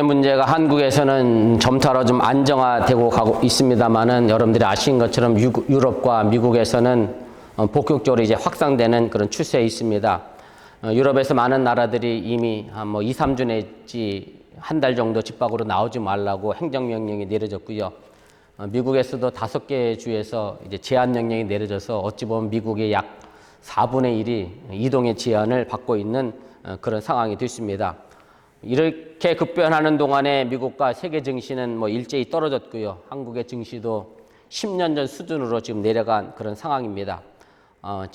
문제가 한국에서는 점차로 좀 안정화되고 가고 있습니다만은 여러분들이 아시는 것처럼 유럽과 미국에서는 본격적으로 이제 확산되는 그런 추세에 있습니다. 유럽에서 많은 나라들이 이미 한 2, 3주 내지 한 달 정도 집 밖으로 나오지 말라고 행정명령이 내려졌고요. 미국에서도 5개 주에서 이제 제한 명령이 내려져서 어찌 보면 미국의 약 4분의 1이 이동의 제한을 받고 있는 그런 상황이 됐습니다. 이렇게 급변하는 동안에 미국과 세계 증시는 일제히 떨어졌고요. 한국의 증시도 10년 전 수준으로 지금 내려간 그런 상황입니다.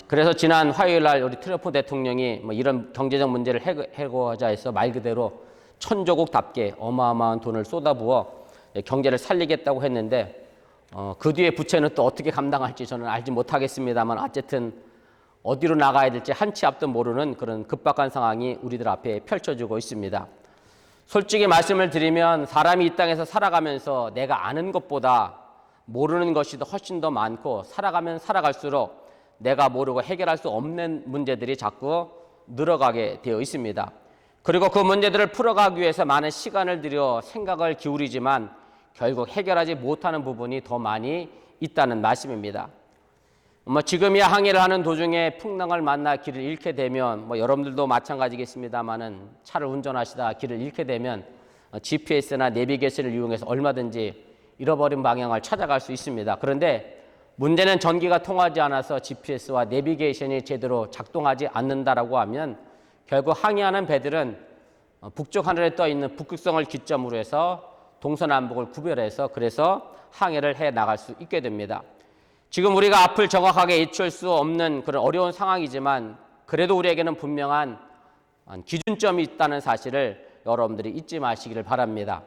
그래서 지난 화요일 날 우리 트럼프 대통령이 이런 경제적 문제를 해고하자 해서 말 그대로 천조국답게 어마어마한 돈을 쏟아부어 경제를 살리겠다고 했는데 그 뒤에 부채는 또 어떻게 감당할지 저는 알지 못하겠습니다만 어쨌든 어디로 나가야 될지 한치 앞도 모르는 그런 급박한 상황이 우리들 앞에 펼쳐지고 있습니다. 솔직히 말씀을 드리면 사람이 이 땅에서 살아가면서 내가 아는 것보다 모르는 것이 훨씬 더 많고 살아가면 살아갈수록 내가 모르고 해결할 수 없는 문제들이 자꾸 늘어가게 되어 있습니다. 그리고 그 문제들을 풀어가기 위해서 많은 시간을 들여 생각을 기울이지만 결국 해결하지 못하는 부분이 더 많이 있다는 말씀입니다. 지금이야 항해를 하는 도중에 풍랑을 만나 길을 잃게 되면 여러분들도 마찬가지겠습니다만은 차를 운전하시다 길을 잃게 되면 GPS나 내비게이션을 이용해서 얼마든지 잃어버린 방향을 찾아갈 수 있습니다. 그런데 문제는 전기가 통하지 않아서 GPS와 내비게이션이 제대로 작동하지 않는다라고 하면 결국 항해하는 배들은 북쪽 하늘에 떠 있는 북극성을 기점으로 해서 동서남북을 구별해서 그래서 항해를 해 나갈 수 있게 됩니다. 지금 우리가 앞을 정확하게 예측할 수 없는 그런 어려운 상황이지만 그래도 우리에게는 분명한 기준점이 있다는 사실을 여러분들이 잊지 마시기를 바랍니다.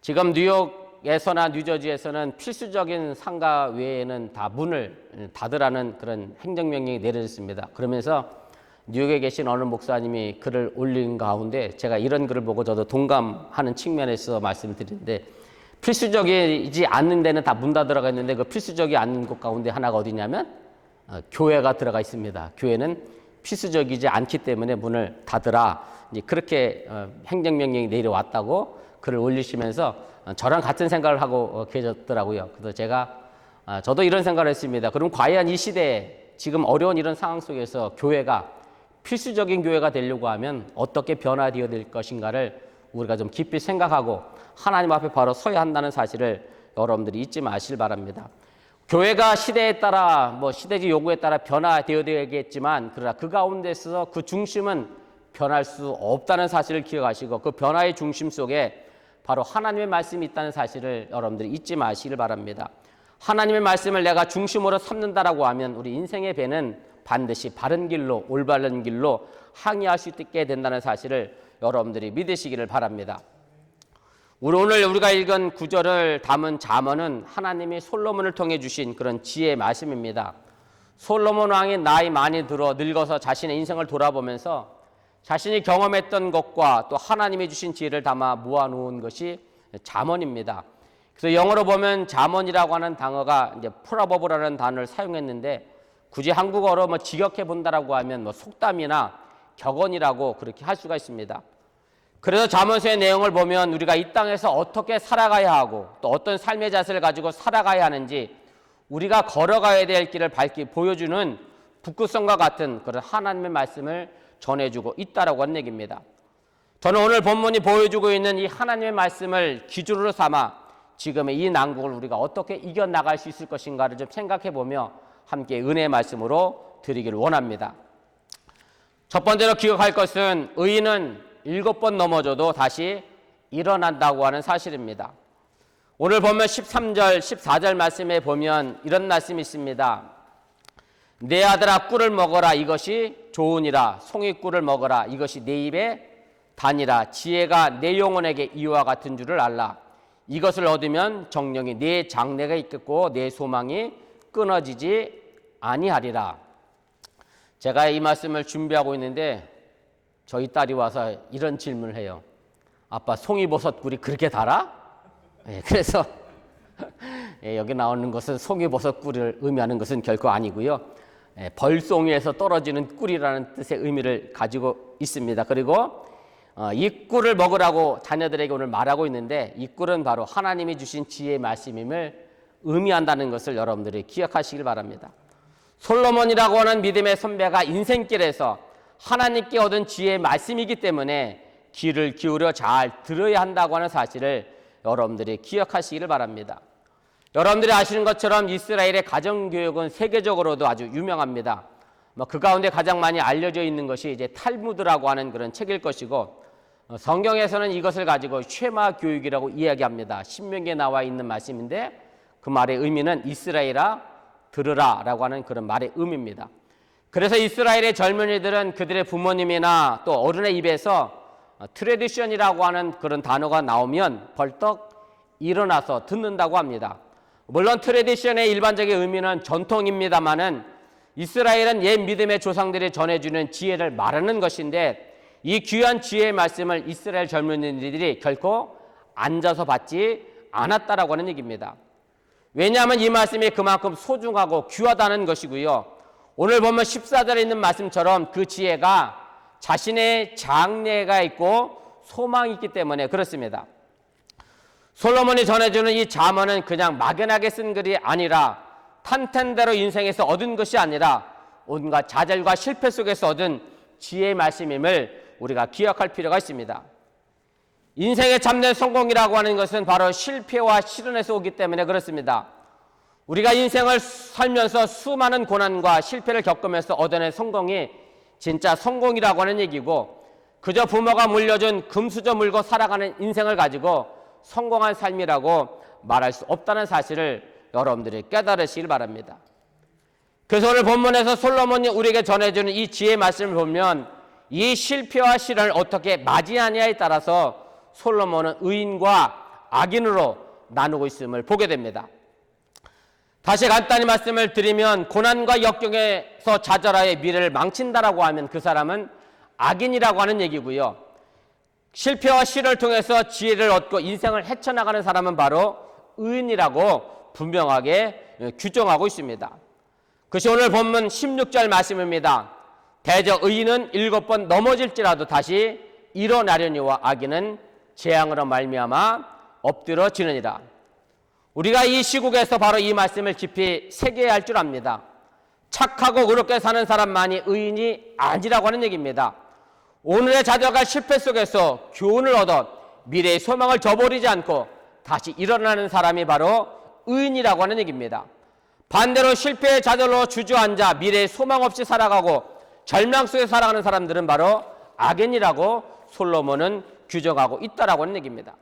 지금 뉴욕에서나 뉴저지에서는 필수적인 상가 외에는 다 문을 닫으라는 그런 행정명령이 내려졌습니다. 그러면서 뉴욕에 계신 어느 목사님이 글을 올린 가운데 제가 이런 글을 보고 저도 동감하는 측면에서 말씀을 드리는데 필수적이지 않는 데는 다 문 닫으라고 했는데 그 필수적이 않는 곳 가운데 하나가 어디냐면 교회가 들어가 있습니다. 교회는 필수적이지 않기 때문에 문을 닫으라. 이제 그렇게 행정명령이 내려왔다고 글을 올리시면서 저랑 같은 생각을 하고 계셨더라고요. 그래서 저도 이런 생각을 했습니다. 그럼 과연 이 시대에 지금 어려운 이런 상황 속에서 교회가 필수적인 교회가 되려고 하면 어떻게 변화되어야 될 것인가를 우리가 좀 깊이 생각하고 하나님 앞에 바로 서야 한다는 사실을 여러분들이 잊지 마시길 바랍니다. 교회가 시대에 따라 시대적 요구에 따라 변화되어야 되겠지만 그러나 그 가운데서 그 중심은 변할 수 없다는 사실을 기억하시고 그 변화의 중심 속에 바로 하나님의 말씀이 있다는 사실을 여러분들이 잊지 마시길 바랍니다. 하나님의 말씀을 내가 중심으로 삼는다라고 하면 우리 인생의 배는 반드시 바른 길로 올바른 길로 항해할 수 있게 된다는 사실을 여러분들이 믿으시기를 바랍니다. 오늘 우리가 읽은 구절을 담은 잠언은 하나님이 솔로몬을 통해 주신 그런 지혜의 말씀입니다. 솔로몬 왕이 나이 많이 들어 늙어서 자신의 인생을 돌아보면서 자신이 경험했던 것과 또 하나님이 주신 지혜를 담아 모아놓은 것이 잠언입니다. 그래서 영어로 보면 잠언이라고 하는 단어가 이제 프로버브라는 단어를 사용했는데 굳이 한국어로 직역해 본다라고 하면 속담이나 격언이라고 그렇게 할 수가 있습니다. 그래서 잠언서의 내용을 보면 우리가 이 땅에서 어떻게 살아가야 하고 또 어떤 삶의 자세를 가지고 살아가야 하는지 우리가 걸어가야 될 길을 밝히 보여주는 북극성과 같은 그런 하나님의 말씀을 전해주고 있다라고 하는 얘기입니다. 저는 오늘 본문이 보여주고 있는 이 하나님의 말씀을 기준으로 삼아 지금의 이 난국을 우리가 어떻게 이겨나갈 수 있을 것인가를 좀 생각해보며 함께 은혜의 말씀으로 드리기를 원합니다. 첫 번째로 기억할 것은 의인은 7번 넘어져도 다시 일어난다고 하는 사실입니다. 오늘 보면 13절, 14절 말씀에 보면 이런 말씀이 있습니다. 내 아들아 꿀을 먹어라 이것이 좋으니라. 송이꿀을 먹어라 이것이 내 입에 다니라. 지혜가 내 영혼에게 이와 같은 줄을 알라. 이것을 얻으면 정령이 내 장래가 있겠고 내 소망이 끊어지지 아니하리라. 제가 이 말씀을 준비하고 있는데 저희 딸이 와서 이런 질문을 해요. 아빠 송이버섯 꿀이 그렇게 달아? 그래서 여기 나오는 것은 송이버섯 꿀을 의미하는 것은 결코 아니고요. 벌송이에서 떨어지는 꿀이라는 뜻의 의미를 가지고 있습니다. 그리고 이 꿀을 먹으라고 자녀들에게 오늘 말하고 있는데, 이 꿀은 바로 하나님이 주신 지혜의 말씀임을 의미한다는 것을 여러분들이 기억하시길 바랍니다. 솔로몬이라고 하는 믿음의 선배가 인생길에서 하나님께 얻은 지혜의 말씀이기 때문에 귀를 기울여 잘 들어야 한다고 하는 사실을 여러분들이 기억하시기를 바랍니다. 여러분들이 아시는 것처럼 이스라엘의 가정교육은 세계적으로도 아주 유명합니다. 그 가운데 가장 많이 알려져 있는 것이 이제 탈무드라고 하는 그런 책일 것이고, 성경에서는 이것을 가지고 쉐마 교육이라고 이야기합니다. 신명기에 나와 있는 말씀인데, 그 말의 의미는 이스라엘아 들으라 라고 하는 그런 말의 의미입니다. 그래서 이스라엘의 젊은이들은 그들의 부모님이나 또 어른의 입에서 트레디션이라고 하는 그런 단어가 나오면 벌떡 일어나서 듣는다고 합니다. 물론 트레디션의 일반적인 의미는 전통입니다만은 이스라엘은 옛 믿음의 조상들이 전해주는 지혜를 말하는 것인데, 이 귀한 지혜의 말씀을 이스라엘 젊은이들이 결코 앉아서 받지 않았다라고 하는 얘기입니다. 왜냐하면 이 말씀이 그만큼 소중하고 귀하다는 것이고요. 오늘 보면 14절에 있는 말씀처럼 그 지혜가 자신의 장래가 있고 소망이 있기 때문에 그렇습니다. 솔로몬이 전해주는 이 잠언은 그냥 막연하게 쓴 글이 아니라 탄탄대로 인생에서 얻은 것이 아니라 온갖 좌절과 실패 속에서 얻은 지혜의 말씀임을 우리가 기억할 필요가 있습니다. 인생의 참된 성공이라고 하는 것은 바로 실패와 시련에서 오기 때문에 그렇습니다. 우리가 인생을 살면서 수많은 고난과 실패를 겪으면서 얻어낸 성공이 진짜 성공이라고 하는 얘기고, 그저 부모가 물려준 금수저 물고 살아가는 인생을 가지고 성공한 삶이라고 말할 수 없다는 사실을 여러분들이 깨달으시길 바랍니다. 그래서 오늘 본문에서 솔로몬이 우리에게 전해주는 이 지혜의 말씀을 보면 이 실패와 시련을 어떻게 맞이하냐에 따라서 솔로몬은 의인과 악인으로 나누고 있음을 보게 됩니다. 다시 간단히 말씀을 드리면, 고난과 역경에서 좌절하여 미래를 망친다라고 하면 그 사람은 악인이라고 하는 얘기고요. 실패와 시련을 통해서 지혜를 얻고 인생을 헤쳐나가는 사람은 바로 의인이라고 분명하게 규정하고 있습니다. 그것이 오늘 본문 16절 말씀입니다. 대저 의인은 7번 넘어질지라도 다시 일어나려니와 악인은 재앙으로 말미암아 엎드러지느니라. 우리가 이 시국에서 바로 이 말씀을 깊이 새겨야 할 줄 압니다. 착하고 의롭게 사는 사람만이 의인이 아니라고 하는 얘기입니다. 오늘의 좌절과 실패 속에서 교훈을 얻어 미래의 소망을 저버리지 않고 다시 일어나는 사람이 바로 의인이라고 하는 얘기입니다. 반대로 실패의 좌절로 주저앉아 미래의 소망 없이 살아가고 절망 속에 살아가는 사람들은 바로 악인이라고 솔로몬은 규정하고 있다라고 하는 얘기입니다.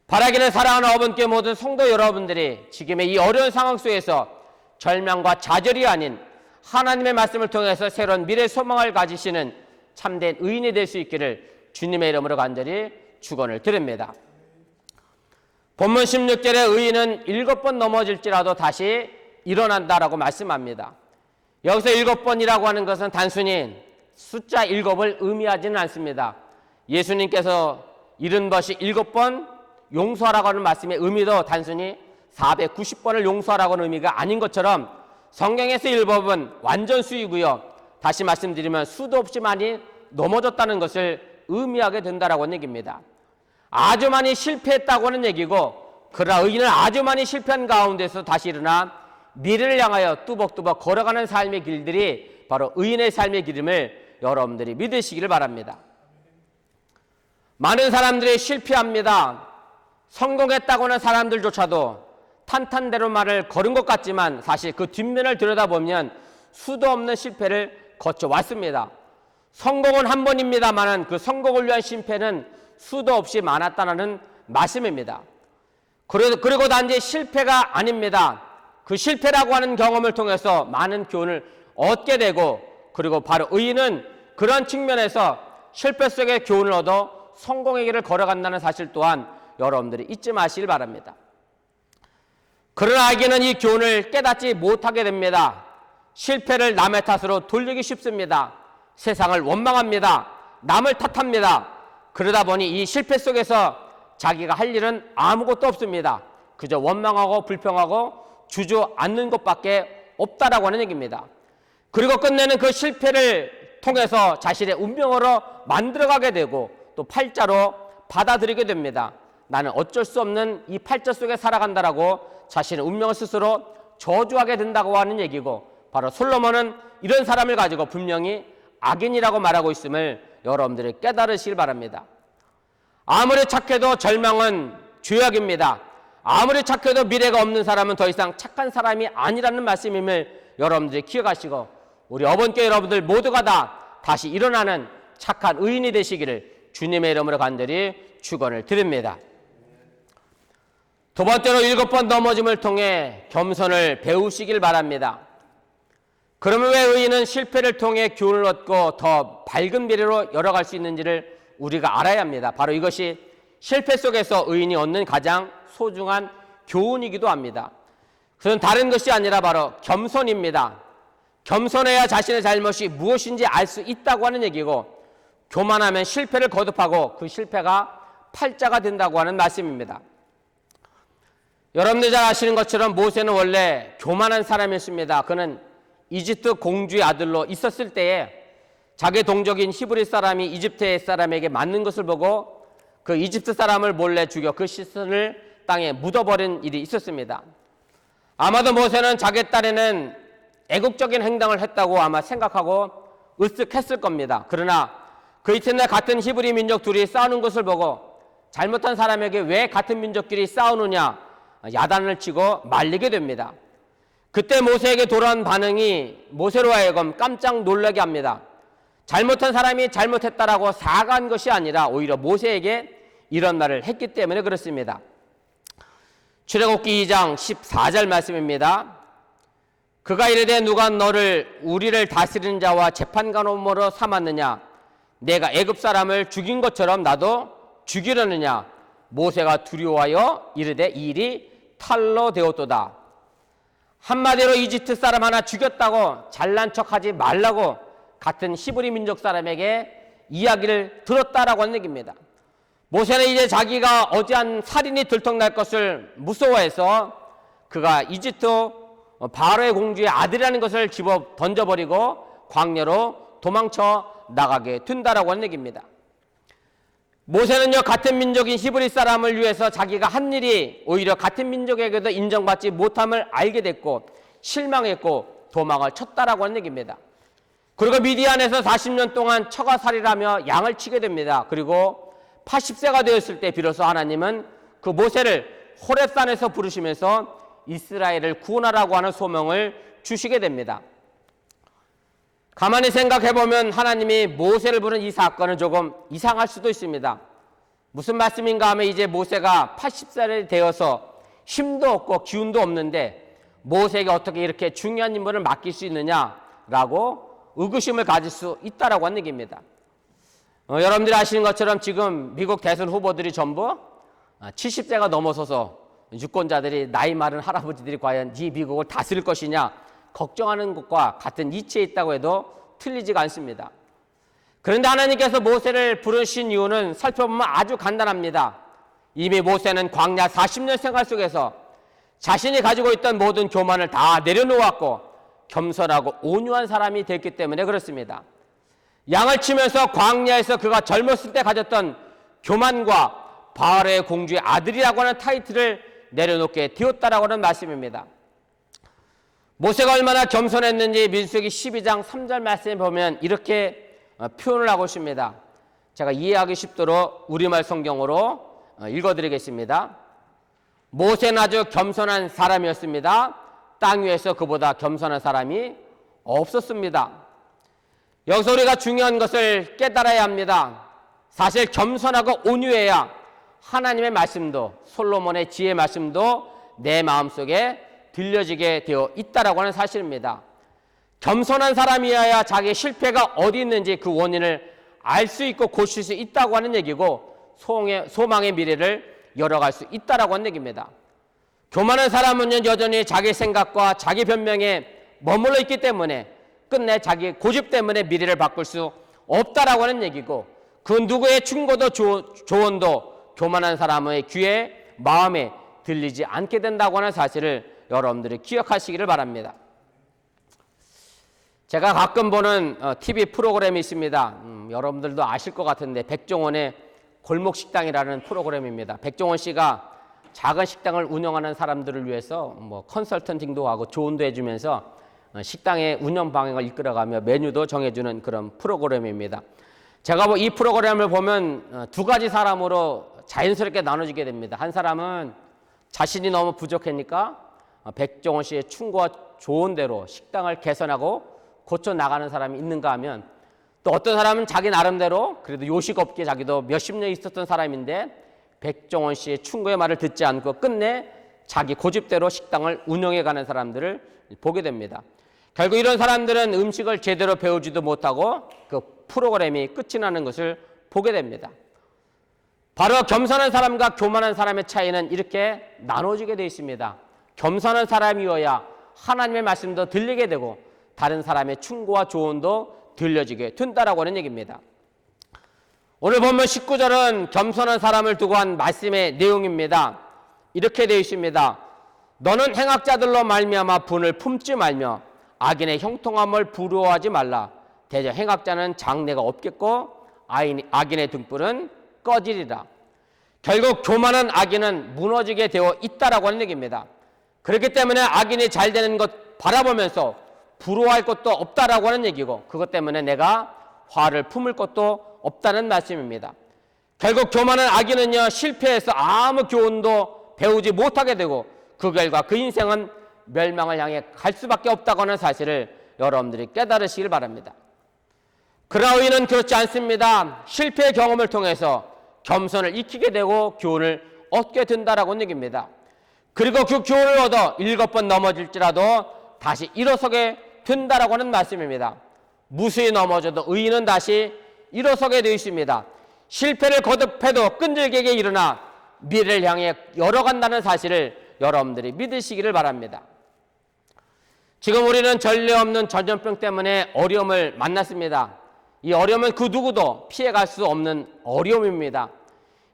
바라기를 사랑하는 어머니께 모든 성도 여러분들이 지금의 이 어려운 상황 속에서 절망과 좌절이 아닌 하나님의 말씀을 통해서 새로운 미래 소망을 가지시는 참된 의인이 될 수 있기를 주님의 이름으로 간절히 축원을 드립니다. 본문 16절에 의인은 7번 넘어질지라도 다시 일어난다라고 말씀합니다. 여기서 7번이라고 하는 것은 단순히 숫자 7을 의미하지는 않습니다. 예수님께서 70번씩 7번 용서하라고 하는 말씀의 의미도 단순히 490번을 용서하라고 하는 의미가 아닌 것처럼 성경에서 7번은 완전 수이고요. 다시 말씀드리면 수도 없이 많이 넘어졌다는 것을 의미하게 된다라고 하는 얘기입니다. 아주 많이 실패했다고 하는 얘기고, 그러나 의인은 아주 많이 실패한 가운데서 다시 일어나 미래를 향하여 뚜벅뚜벅 걸어가는 삶의 길들이 바로 의인의 삶의 길임을 여러분들이 믿으시기를 바랍니다. 많은 사람들이 실패합니다. 성공했다고 하는 사람들조차도 탄탄대로 말을 걸은 것 같지만 사실 그 뒷면을 들여다보면 수도 없는 실패를 거쳐왔습니다. 성공은 한 번입니다만 그 성공을 위한 실패는 수도 없이 많았다는 말씀입니다. 그리고 단지 실패가 아닙니다. 그 실패라고 하는 경험을 통해서 많은 교훈을 얻게 되고, 그리고 바로 의인은 그런 측면에서 실패 속에 교훈을 얻어 성공의 길을 걸어간다는 사실 또한 여러분들이 잊지 마시길 바랍니다. 그러나 악인은 이 교훈을 깨닫지 못하게 됩니다. 실패를 남의 탓으로 돌리기 쉽습니다. 세상을 원망합니다. 남을 탓합니다. 그러다 보니 이 실패 속에서 자기가 할 일은 아무것도 없습니다. 그저 원망하고 불평하고 주저앉는 것밖에 없다라고 하는 얘기입니다. 그리고 끝내는 그 실패를 통해서 자신의 운명으로 만들어가게 되고 또 팔자로 받아들이게 됩니다. 나는 어쩔 수 없는 이 팔자 속에 살아간다라고 자신의 운명을 스스로 저주하게 된다고 하는 얘기고, 바로 솔로몬은 이런 사람을 가지고 분명히 악인이라고 말하고 있음을 여러분들이 깨달으시길 바랍니다. 아무리 착해도 절망은 죄악입니다. 아무리 착해도 미래가 없는 사람은 더 이상 착한 사람이 아니라는 말씀임을 여러분들이 기억하시고, 우리 어번교회 여러분들 모두가 다 다시 일어나는 착한 의인이 되시기를 주님의 이름으로 간절히 축원을 드립니다. 두 번째로 7번 넘어짐을 통해 겸손을 배우시길 바랍니다. 그러면 왜 의인은 실패를 통해 교훈을 얻고 더 밝은 미래로 열어갈 수 있는지를 우리가 알아야 합니다. 바로 이것이 실패 속에서 의인이 얻는 가장 소중한 교훈이기도 합니다. 그것은 다른 것이 아니라 바로 겸손입니다. 겸손해야 자신의 잘못이 무엇인지 알 수 있다고 하는 얘기고, 교만하면 실패를 거듭하고 그 실패가 팔자가 된다고 하는 말씀입니다. 여러분들 잘 아시는 것처럼 모세는 원래 교만한 사람이었습니다. 그는 이집트 공주의 아들로 있었을 때에 자기 동족인 히브리 사람이 이집트 사람에게 맞는 것을 보고 그 이집트 사람을 몰래 죽여 그 시신을 땅에 묻어버린 일이 있었습니다. 아마도 모세는 자기 딸에는 애국적인 행동을 했다고 아마 생각하고 으쓱했을 겁니다. 그러나 그 이튿날 같은 히브리 민족 둘이 싸우는 것을 보고 잘못한 사람에게 왜 같은 민족끼리 싸우느냐 야단을 치고 말리게 됩니다. 그때 모세에게 돌아온 반응이 모세로 하여금 깜짝 놀라게 합니다. 잘못한 사람이 잘못했다라고 사과한 것이 아니라 오히려 모세에게 이런 말을 했기 때문에 그렇습니다. 출애굽기 2장 14절 말씀입니다. 그가 이르되 누가 너를 우리를 다스리는 자와 재판관으로 삼았느냐? 내가 애굽 사람을 죽인 것처럼 나도 죽이려느냐? 모세가 두려워하여 이르되 이 일이 탈로 되었도다. 한마디로 이집트 사람 하나 죽였다고 잘난 척하지 말라고 같은 히브리 민족 사람에게 이야기를 들었다라고 하는 얘기입니다. 모세는 이제 자기가 어지한 살인이 들통날 것을 무서워해서 그가 이집트 바로의 공주의 아들이라는 것을 집어 던져버리고 광야로 도망쳐 나가게 된다라고 하는 얘기입니다. 모세는요, 같은 민족인 히브리 사람을 위해서 자기가 한 일이 오히려 같은 민족에게도 인정받지 못함을 알게 됐고 실망했고 도망을 쳤다라고 하는 얘기입니다. 그리고 미디안에서 40년 동안 처가살이라며 양을 치게 됩니다. 그리고 80세가 되었을 때 비로소 하나님은 그 모세를 호렙산에서 부르시면서 이스라엘을 구원하라고 하는 소명을 주시게 됩니다. 가만히 생각해보면 하나님이 모세를 부른 이 사건은 조금 이상할 수도 있습니다. 무슨 말씀인가 하면 이제 모세가 80살이 되어서 힘도 없고 기운도 없는데 모세에게 어떻게 이렇게 중요한 임무를 맡길 수 있느냐라고 의구심을 가질 수 있다라고 하는 얘기입니다. 여러분들이 아시는 것처럼 지금 미국 대선 후보들이 전부 70세가 넘어서서 유권자들이 나이 많은 할아버지들이 과연 이 미국을 다스릴 것이냐 걱정하는 것과 같은 이치에 있다고 해도 틀리지가 않습니다. 그런데 하나님께서 모세를 부르신 이유는 살펴보면 아주 간단합니다. 이미 모세는 광야 40년 생활 속에서 자신이 가지고 있던 모든 교만을 다 내려놓았고 겸손하고 온유한 사람이 됐기 때문에 그렇습니다. 양을 치면서 광야에서 그가 젊었을 때 가졌던 교만과 바알의 공주의 아들이라고 하는 타이틀을 내려놓게 되었다라고 하는 말씀입니다. 모세가 얼마나 겸손했는지 민수기 12장 3절 말씀에 보면 이렇게 표현을 하고 있습니다. 제가 이해하기 쉽도록 우리말 성경으로 읽어드리겠습니다. 모세는 아주 겸손한 사람이었습니다. 땅 위에서 그보다 겸손한 사람이 없었습니다. 여기서 우리가 중요한 것을 깨달아야 합니다. 사실 겸손하고 온유해야 하나님의 말씀도 솔로몬의 지혜 말씀도 내 마음속에 들려지게 되어 있다라고 하는 사실입니다. 겸손한 사람이어야 자기의 실패가 어디 있는지 그 원인을 알 수 있고 고칠 수 있다고 하는 얘기고 소망의 미래를 열어갈 수 있다라고 하는 얘기입니다. 교만한 사람은 여전히 자기 생각과 자기 변명에 머물러 있기 때문에 끝내 자기 고집 때문에 미래를 바꿀 수 없다라고 하는 얘기고 그 누구의 충고도 조언도 교만한 사람의 귀에 마음에 들리지 않게 된다고 하는 사실을 여러분들이 기억하시기를 바랍니다. 제가 가끔 보는 TV 프로그램이 있습니다. 여러분들도 아실 것 같은데 백종원의 골목 식당이라는 프로그램입니다. 백종원 씨가 작은 식당을 운영하는 사람들을 위해서 뭐 컨설턴팅도 하고 조언도 해주면서 식당의 운영 방향을 이끌어가며 메뉴도 정해주는 그런 프로그램입니다. 제가 뭐 이 프로그램을 보면 두 가지 사람으로 자연스럽게 나눠지게 됩니다. 한 사람은 자신이 너무 부족하니까 백종원 씨의 충고와 조언대로 식당을 개선하고 고쳐 나가는 사람이 있는가 하면, 또 어떤 사람은 자기 나름대로 그래도 요식업계에 자기도 몇십 년 있었던 사람인데 백종원 씨의 충고의 말을 듣지 않고 끝내 자기 고집대로 식당을 운영해가는 사람들을 보게 됩니다. 결국 이런 사람들은 음식을 제대로 배우지도 못하고 그 프로그램이 끝이 나는 것을 보게 됩니다. 바로 겸손한 사람과 교만한 사람의 차이는 이렇게 나눠지게 되어 있습니다. 겸손한 사람이어야 하나님의 말씀도 들리게 되고 다른 사람의 충고와 조언도 들려지게 된다라고 하는 얘기입니다. 오늘 본문 19절은 겸손한 사람을 두고 한 말씀의 내용입니다. 이렇게 되어 있습니다. 너는 행악자들로 말미암아 분을 품지 말며 악인의 형통함을 부러워하지 말라. 대저 행악자는 장래가 없겠고 악인의 등불은 꺼지리라. 결국 교만한 악인은 무너지게 되어 있다라고 하는 얘기입니다. 그렇기 때문에 악인이 잘 되는 것 바라보면서 부러워할 것도 없다라고 하는 얘기고, 그것 때문에 내가 화를 품을 것도 없다는 말씀입니다. 결국 교만한 악인은요, 실패해서 아무 교훈도 배우지 못하게 되고 그 결과 그 인생은 멸망을 향해 갈 수밖에 없다고 하는 사실을 여러분들이 깨달으시길 바랍니다. 그러나 의인은 그렇지 않습니다. 실패의 경험을 통해서 겸손을 익히게 되고 교훈을 얻게 된다라고 얘기입니다. 그리고 그 교훈을 얻어 7번 넘어질지라도 다시 일어서게 된다라고 하는 말씀입니다. 무수히 넘어져도 의인은 다시 일어서게 되어 있습니다. 실패를 거듭해도 끈질기게 일어나 미래를 향해 열어간다는 사실을 여러분들이 믿으시기를 바랍니다. 지금 우리는 전례 없는 전염병 때문에 어려움을 만났습니다. 이 어려움은 그 누구도 피해갈 수 없는 어려움입니다.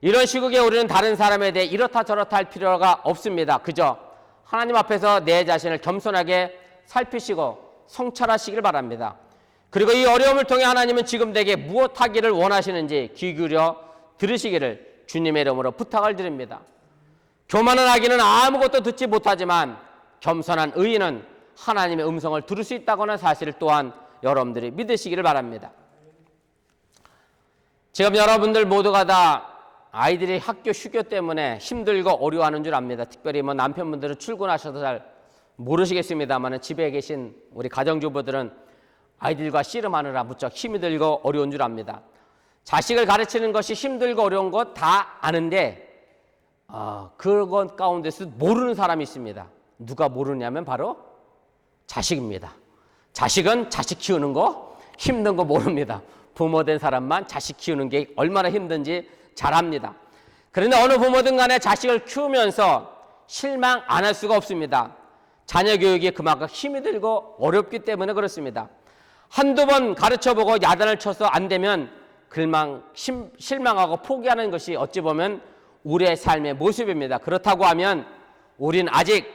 이런 시국에 우리는 다른 사람에 대해 이렇다 저렇다 할 필요가 없습니다. 그저 하나님 앞에서 내 자신을 겸손하게 살피시고 성찰하시길 바랍니다. 그리고 이 어려움을 통해 하나님은 지금 내게 무엇 하기를 원하시는지 귀 기울여 들으시기를 주님의 이름으로 부탁을 드립니다. 교만한 악인은 아무것도 듣지 못하지만 겸손한 의인은 하나님의 음성을 들을 수 있다고 하는 사실을 또한 여러분들이 믿으시기를 바랍니다. 지금 여러분들 모두가 다 아이들이 학교 휴교 때문에 힘들고 어려워하는 줄 압니다. 특별히 뭐 남편분들은 출근하셔서 잘 모르시겠습니다만 집에 계신 우리 가정주부들은 아이들과 씨름하느라 무척 힘이 들고 어려운 줄 압니다. 자식을 가르치는 것이 힘들고 어려운 것 다 아는데 그것 가운데서 모르는 사람이 있습니다. 누가 모르냐면 바로 자식입니다. 자식은 자식 키우는 거 힘든 거 모릅니다. 부모 된 사람만 자식 키우는 게 얼마나 힘든지 잘 압니다. 그런데 어느 부모든 간에 자식을 키우면서 실망 안 할 수가 없습니다. 자녀 교육이 그만큼 힘이 들고 어렵기 때문에 그렇습니다. 한두 번 가르쳐보고 야단을 쳐서 안 되면 실망하고 포기하는 것이 어찌 보면 우리의 삶의 모습입니다. 그렇다고 하면 우린 아직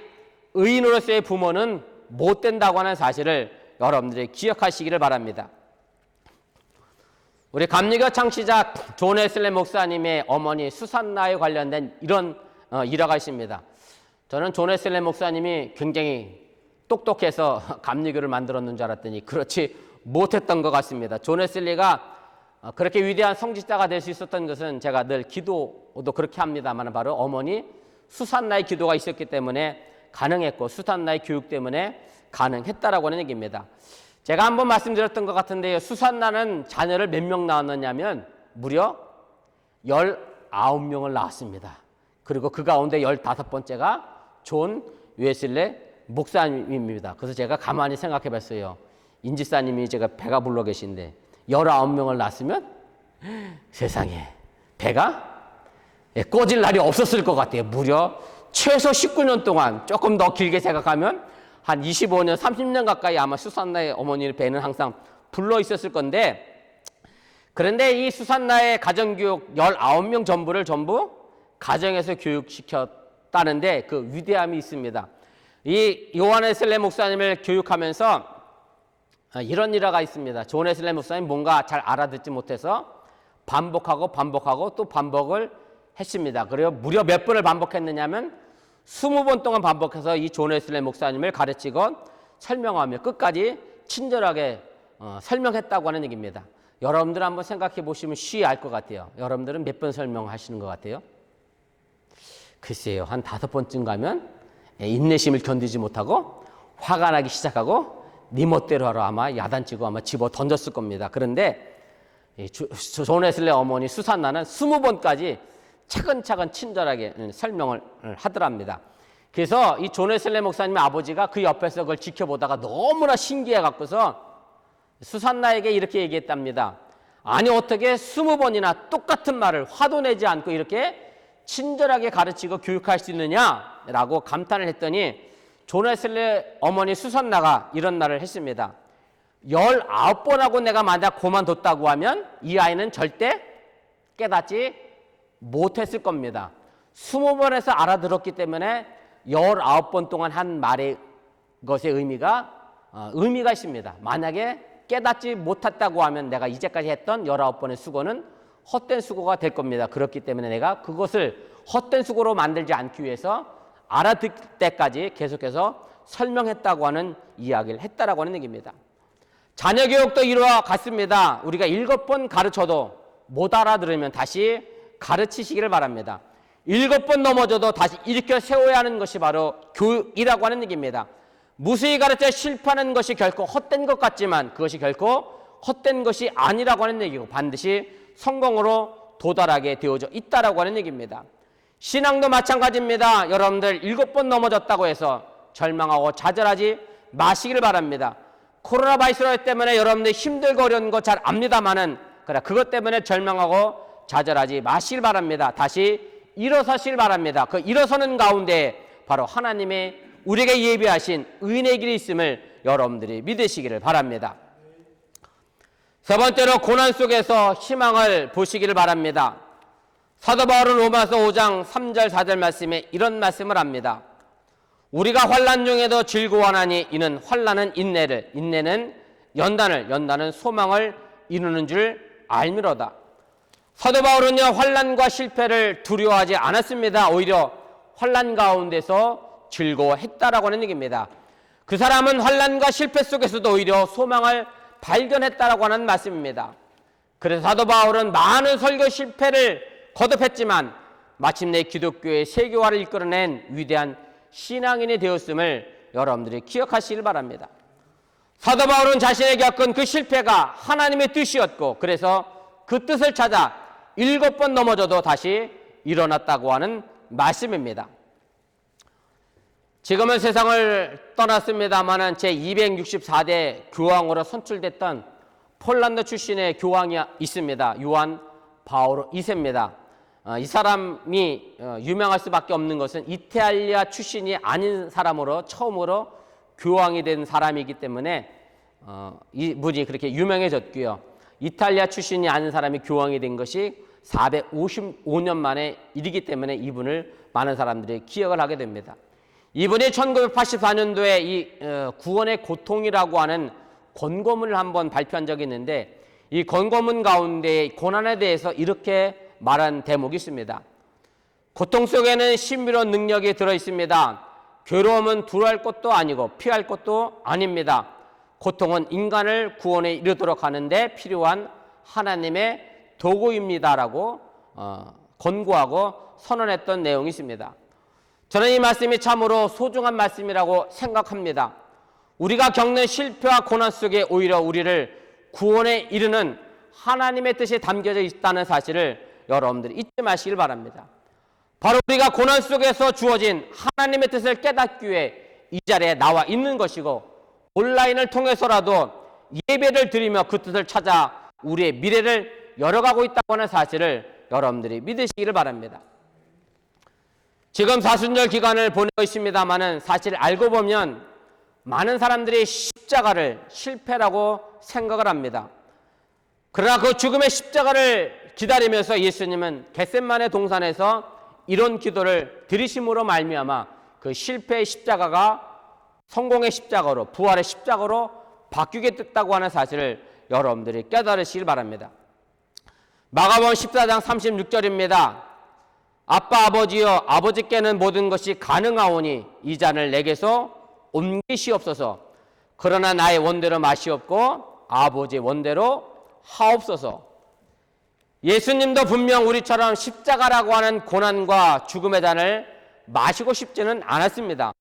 의인으로서의 부모는 못 된다고 하는 사실을 여러분들이 기억하시기를 바랍니다. 우리 감리교 창시자 존 웨슬리 목사님의 어머니 수산나에 관련된 이런 일화가 있습니다. 저는 존 웨슬리 목사님이 굉장히 똑똑해서 감리교를 만들었는 줄 알았더니 그렇지 못했던 것 같습니다. 존 웨슬리가 그렇게 위대한 성직자가 될 수 있었던 것은 제가 늘 기도도 그렇게 합니다만 바로 어머니 수산나의 기도가 있었기 때문에 가능했고 수산나의 교육 때문에 가능했다라고 하는 얘기입니다. 제가 한번 말씀드렸던 것 같은데요. 수산나는 자녀를 몇 명 낳았느냐면 무려 19명을 낳았습니다. 그리고 그 가운데 15번째가 존 웨슬리 목사님입니다. 그래서 제가 가만히 생각해 봤어요. 인지사님이 제가 배가 불러 계신데 19명을 낳았으면 세상에 배가 꺼질 날이 없었을 것 같아요. 무려 최소 19년 동안 조금 더 길게 생각하면 한 25년, 30년 가까이 아마 수산나의 어머니의 배는 항상 불러 있었을 건데, 그런데 이 수산나의 가정교육 19명 전부를 전부 가정에서 교육시켰다는데 그 위대함이 있습니다. 이 요한 웨슬리 목사님을 교육하면서 이런 일화가 있습니다. 존 웨슬리 목사님 뭔가 잘 알아듣지 못해서 반복하고 반복하고 또 반복을 했습니다. 그리고 무려 몇 번을 반복했느냐면 20번 동안 반복해서 이 존 웨슬리 목사님을 가르치고 설명하며 끝까지 친절하게 설명했다고 하는 얘기입니다. 여러분들 한번 생각해 보시면 쉬이 알 것 같아요. 여러분들은 몇 번 설명하시는 것 같아요? 글쎄요, 한 5번쯤 가면 인내심을 견디지 못하고 화가 나기 시작하고 네 멋대로 하러 아마 야단치고 아마 집어 던졌을 겁니다. 그런데 존 웨슬리 어머니 수산나는 20번까지 차근차근 친절하게 설명을 하더랍니다. 그래서 이 존 웨슬리 목사님의 아버지가 그 옆에서 그걸 지켜보다가 너무나 신기해 갖고서 수산나에게 이렇게 얘기했답니다. 아니 어떻게 20번이나 똑같은 말을 화도 내지 않고 이렇게 친절하게 가르치고 교육할 수 있느냐라고 감탄을 했더니 존 웨슬리 어머니 수산나가 이런 말을 했습니다. 19번하고 내가 만약 그만뒀다고 하면 이 아이는 절대 깨닫지 못했을 겁니다. 20번에서 알아들었기 때문에 19번 동안 한 말의 것의 의미가 있습니다. 만약에 깨닫지 못했다고 하면 내가 이제까지 했던 19번의 수고는 헛된 수고가 될 겁니다. 그렇기 때문에 내가 그것을 헛된 수고로 만들지 않기 위해서 알아듣을 때까지 계속해서 설명했다고 하는 이야기를 했다라고 하는 얘기입니다. 자녀 교육도 이와 같습니다. 우리가 7번 가르쳐도 못 알아들으면 다시 가르치시기를 바랍니다. 7번 넘어져도 다시 일으켜 세워야 하는 것이 바로 교육이라고 하는 얘기입니다. 무수히 가르쳐 실패하는 것이 결코 헛된 것 같지만 그것이 결코 헛된 것이 아니라고 하는 얘기고 반드시 성공으로 도달하게 되어져 있다라고 하는 얘기입니다. 신앙도 마찬가지입니다. 여러분들 7번 넘어졌다고 해서 절망하고 좌절하지 마시기를 바랍니다. 코로나 바이러스 때문에 여러분들 힘들고 어려운 거 잘 압니다만은 그것 때문에 절망하고 좌절하지 마시길 바랍니다. 다시 일어서시길 바랍니다. 그 일어서는 가운데 바로 하나님의 우리에게 예비하신 의인의 길이 있음을 여러분들이 믿으시기를 바랍니다. 세 번째로 고난 속에서 희망을 보시기를 바랍니다. 사도 바울은 로마서 5장 3절 4절 말씀에 이런 말씀을 합니다. 우리가 환난 중에도 즐거워하나니 이는 환난은 인내를, 인내는 연단을, 연단은 소망을 이루는 줄 알미로다. 사도 바울은요 환난과 실패를 두려워하지 않았습니다. 오히려 환난 가운데서 즐거워했다라고 하는 얘기입니다. 그 사람은 환난과 실패 속에서도 오히려 소망을 발견했다라고 하는 말씀입니다. 그래서 사도 바울은 많은 설교 실패를 거듭했지만 마침내 기독교의 세계화를 이끌어낸 위대한 신앙인이 되었음을 여러분들이 기억하시길 바랍니다. 사도 바울은 자신이 겪은 그 실패가 하나님의 뜻이었고 그래서 그 뜻을 찾아 7번 넘어져도 다시 일어났다고 하는 말씀입니다. 지금은 세상을 떠났습니다마는 제264대 교황으로 선출됐던 폴란드 출신의 교황이 있습니다. 요한 바오로 2세입니다. 이 사람이 유명할 수밖에 없는 것은 이탈리아 출신이 아닌 사람으로 처음으로 교황이 된 사람이기 때문에 이분이 그렇게 유명해졌고요. 이탈리아 출신이 아닌 사람이 교황이 된 것이 455년 만의 일이기 때문에 이분을 많은 사람들이 기억을 하게 됩니다. 이분이 1984년도에 이 구원의 고통이라고 하는 권고문을 한번 발표한 적이 있는데 이 권고문 가운데 고난에 대해서 이렇게 말한 대목이 있습니다. 고통 속에는 신비로운 능력이 들어있습니다. 괴로움은 두려워할 것도 아니고 피할 것도 아닙니다. 고통은 인간을 구원에 이르도록 하는데 필요한 하나님의 도구입니다라고 권고하고 선언했던 내용이 있습니다. 저는 이 말씀이 참으로 소중한 말씀이라고 생각합니다. 우리가 겪는 실패와 고난 속에 오히려 우리를 구원에 이르는 하나님의 뜻이 담겨져 있다는 사실을 여러분들이 잊지 마시길 바랍니다. 바로 우리가 고난 속에서 주어진 하나님의 뜻을 깨닫기 위해 이 자리에 나와 있는 것이고 온라인을 통해서라도 예배를 드리며 그 뜻을 찾아 우리의 미래를 열어가고 있다고 하는 사실을 여러분들이 믿으시기를 바랍니다. 지금 사순절 기간을 보내고 있습니다만은 사실 알고 보면 많은 사람들이 십자가를 실패라고 생각을 합니다. 그러나 그 죽음의 십자가를 기다리면서 예수님은 겟세마네 동산에서 이런 기도를 드리심으로 말미암아 그 실패의 십자가가 성공의 십자가로 부활의 십자가로 바뀌게 됐다고 하는 사실을 여러분들이 깨달으시길 바랍니다. 마가복음 14장 36절입니다. 아빠 아버지여 아버지께는 모든 것이 가능하오니 이 잔을 내게서 옮기시옵소서. 그러나 나의 원대로 마시옵고 아버지의 원대로 하옵소서. 예수님도 분명 우리처럼 십자가라고 하는 고난과 죽음의 잔을 마시고 싶지는 않았습니다.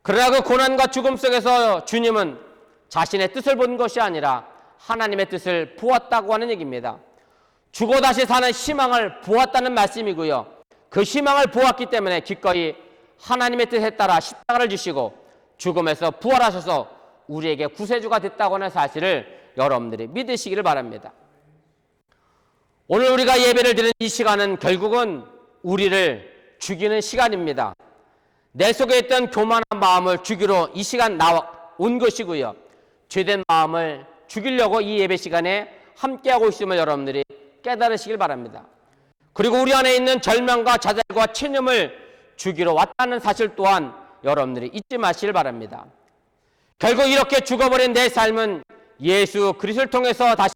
그러나 그 고난과 죽음 속에서 주님은 자신의 뜻을 본 것이 아니라 하나님의 뜻을 보았다고 하는 얘기입니다. 죽어 다시 사는 희망을 보았다는 말씀이고요. 그 희망을 보았기 때문에 기꺼이 하나님의 뜻에 따라 십자가를 지시고 죽음에서 부활하셔서 우리에게 구세주가 됐다고 하는 사실을 여러분들이 믿으시기를 바랍니다. 오늘 우리가 예배를 드리는 이 시간은 결국은 우리를 죽이는 시간입니다. 내 속에 있던 교만한 마음을 죽이러 이 시간 온 것이고요. 죄된 마음을 죽이려고 이 예배 시간에 함께하고 있음을 여러분들이 깨달으시길 바랍니다. 그리고 우리 안에 있는 절망과 좌절과 체념을 죽이러 왔다는 사실 또한 여러분들이 잊지 마시길 바랍니다. 결국 이렇게 죽어버린 내 삶은 예수 그리스도를 통해서 다시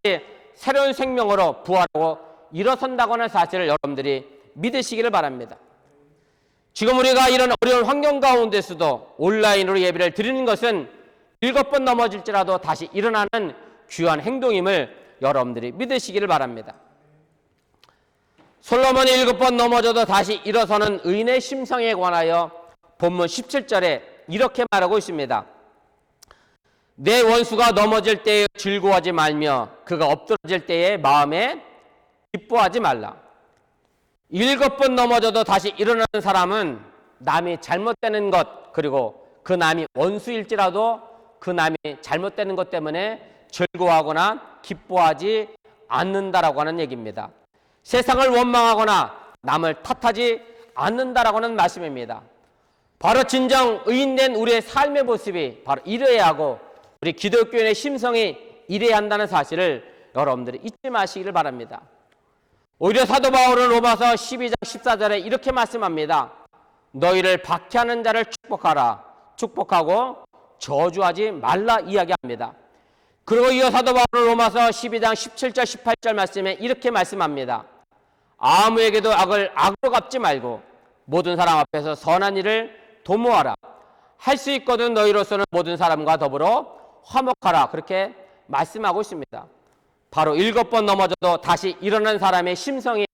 새로운 생명으로 부활하고 일어선다고 하는 사실을 여러분들이 믿으시기를 바랍니다. 지금 우리가 이런 어려운 환경 가운데서도 온라인으로 예배를 드리는 것은 7번 넘어질지라도 다시 일어나는 귀한 행동임을 여러분들이 믿으시기를 바랍니다. 솔로몬이 7번 넘어져도 다시 일어서는 의인의 심성에 관하여 본문 17절에 이렇게 말하고 있습니다. 내 원수가 넘어질 때에 즐거워하지 말며 그가 엎드러질 때에 마음에 기뻐하지 말라. 7번 넘어져도 다시 일어나는 사람은 남이 잘못되는 것, 그리고 그 남이 원수일지라도 그 남이 잘못되는 것 때문에 즐거워하거나 기뻐하지 않는다라고 하는 얘기입니다. 세상을 원망하거나 남을 탓하지 않는다라고 하는 말씀입니다. 바로 진정 의인된 우리의 삶의 모습이 바로 이래야 하고 우리 기독교인의 심성이 이래야 한다는 사실을 여러분들이 잊지 마시기를 바랍니다. 오히려 사도 바울은 로마서 12장 14절에 이렇게 말씀합니다. 너희를 박해하는 자를 축복하라. 축복하고 저주하지 말라 이야기합니다. 그리고 이어 사도 바울은 로마서 12장 17절 18절 말씀에 이렇게 말씀합니다. 아무에게도 악을 악으로 갚지 말고 모든 사람 앞에서 선한 일을 도모하라. 할 수 있거든 너희로서는 모든 사람과 더불어 화목하라. 그렇게 말씀하고 있습니다. 바로 7번 넘어져도 다시 일어난 사람의 심성이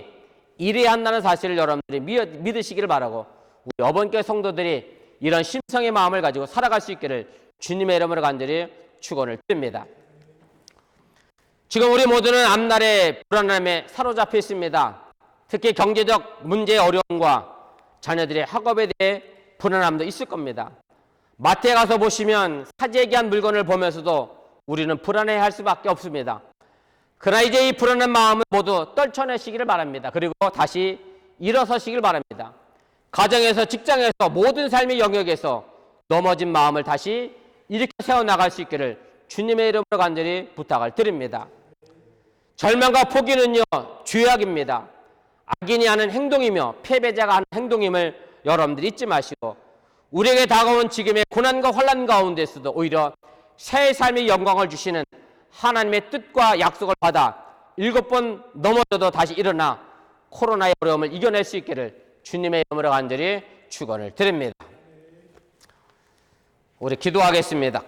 이래야 한다는 사실을 여러분들이 믿으시기를 바라고 우리 어번교회 성도들이 이런 심성의 마음을 가지고 살아갈 수 있기를 주님의 이름으로 간절히 축원을 드립니다. 지금 우리 모두는 앞날의 불안함에 사로잡혀 있습니다. 특히 경제적 문제의 어려움과 자녀들의 학업에 대해 불안함도 있을 겁니다. 마트에 가서 보시면 사재기한 물건을 보면서도 우리는 불안해할 수밖에 없습니다. 그러나 이제 이 불안한 마음을 모두 떨쳐내시기를 바랍니다. 그리고 다시 일어서시길 바랍니다. 가정에서, 직장에서, 모든 삶의 영역에서 넘어진 마음을 다시 일으켜 세워나갈 수 있기를 주님의 이름으로 간절히 부탁을 드립니다. 절망과 포기는요, 죄악입니다. 악인이 하는 행동이며 패배자가 하는 행동임을 여러분들이 잊지 마시고 우리에게 다가온 지금의 고난과 환난 가운데서도 오히려 새 삶의 영광을 주시는 하나님의 뜻과 약속을 받아 7번 넘어져도 다시 일어나 코로나의 어려움을 이겨낼 수 있기를 주님의 이름으로 간절히 축원을 드립니다. 우리 기도하겠습니다.